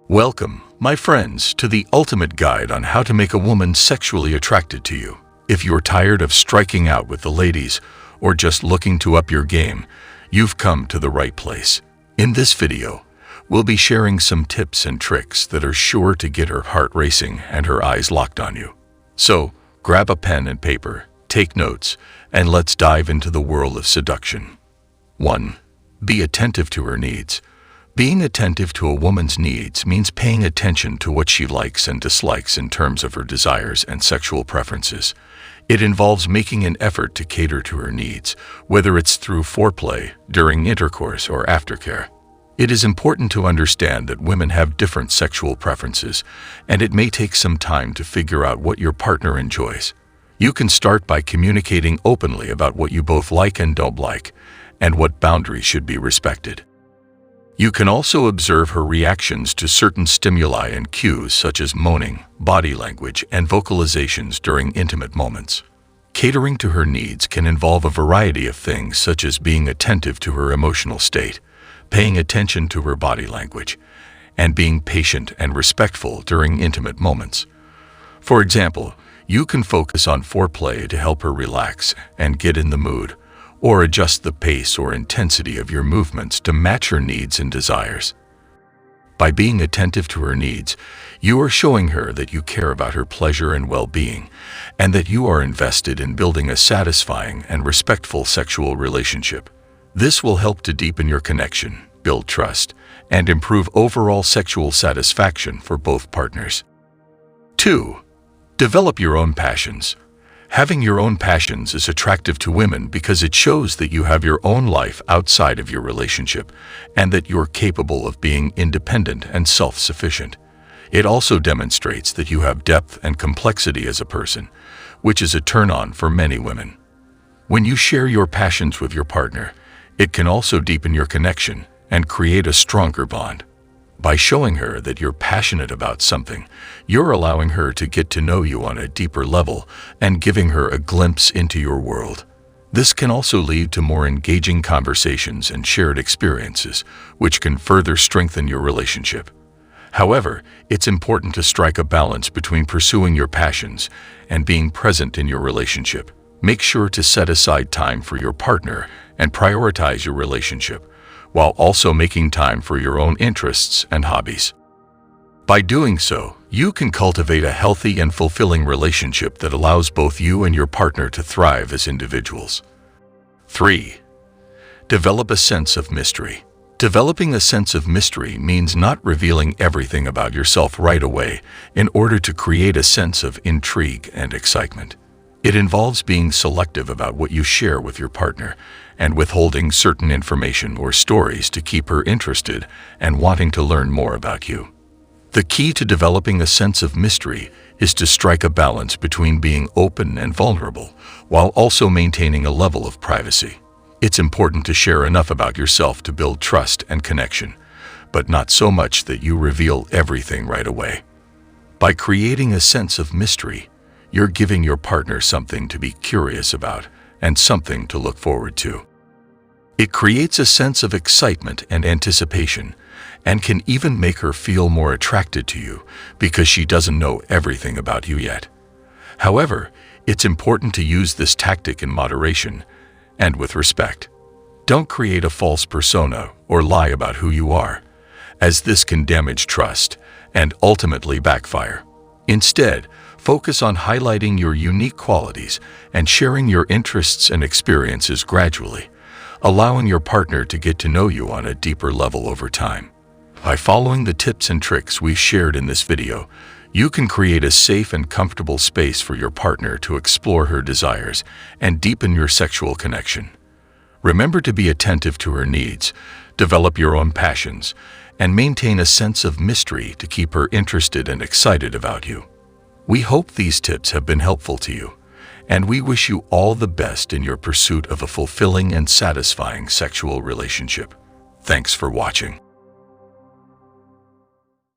Welcome, my friends, to the ultimate guide on how to make a woman sexually attracted to you. If you're tired of striking out with the ladies or just looking to up your game, you've come to the right place. In this video, we'll be sharing some tips and tricks that are sure to get her heart racing and her eyes locked on you. So, grab a pen and paper, take notes, and let's dive into the world of seduction. 1. Be attentive to her needs. Being attentive to a woman's needs means paying attention to what she likes and dislikes in terms of her desires and sexual preferences. It involves making an effort to cater to her needs, whether it's through foreplay, during intercourse, or aftercare. It is important to understand that women have different sexual preferences, and it may take some time to figure out what your partner enjoys. You can start by communicating openly about what you both like and don't like, and what boundaries should be respected. You can also observe her reactions to certain stimuli and cues such as moaning, body language, and vocalizations during intimate moments. Catering to her needs can involve a variety of things such as being attentive to her emotional state, paying attention to her body language, and being patient and respectful during intimate moments. For example, you can focus on foreplay to help her relax and get in the mood, or adjust the pace or intensity of your movements to match her needs and desires. By being attentive to her needs, you are showing her that you care about her pleasure and well-being, and that you are invested in building a satisfying and respectful sexual relationship. This will help to deepen your connection, build trust, and improve overall sexual satisfaction for both partners. 2. Develop your own passions. Having your own passions is attractive to women because it shows that you have your own life outside of your relationship and that you're capable of being independent and self-sufficient. It also demonstrates that you have depth and complexity as a person, which is a turn-on for many women. When you share your passions with your partner, it can also deepen your connection and create a stronger bond. By showing her that you're passionate about something, you're allowing her to get to know you on a deeper level and giving her a glimpse into your world. This can also lead to more engaging conversations and shared experiences, which can further strengthen your relationship. However, it's important to strike a balance between pursuing your passions and being present in your relationship. Make sure to set aside time for your partner and prioritize your relationship, while also making time for your own interests and hobbies. By doing so, you can cultivate a healthy and fulfilling relationship that allows both you and your partner to thrive as individuals. 3. Develop a sense of mystery. Developing a sense of mystery means not revealing everything about yourself right away in order to create a sense of intrigue and excitement. It involves being selective about what you share with your partner and withholding certain information or stories to keep her interested and wanting to learn more about you. The key to developing a sense of mystery is to strike a balance between being open and vulnerable while also maintaining a level of privacy. It's important to share enough about yourself to build trust and connection, but not so much that you reveal everything right away. By creating a sense of mystery, you're giving your partner something to be curious about and something to look forward to. It creates a sense of excitement and anticipation, and can even make her feel more attracted to you because she doesn't know everything about you yet. However, it's important to use this tactic in moderation and with respect. Don't create a false persona or lie about who you are, as this can damage trust and ultimately backfire. Instead, focus on highlighting your unique qualities and sharing your interests and experiences gradually, allowing your partner to get to know you on a deeper level over time. By following the tips and tricks we've shared in this video, you can create a safe and comfortable space for your partner to explore her desires and deepen your sexual connection. Remember to be attentive to her needs, develop your own passions, and maintain a sense of mystery to keep her interested and excited about you. We hope these tips have been helpful to you, and we wish you all the best in your pursuit of a fulfilling and satisfying sexual relationship. Thanks for watching.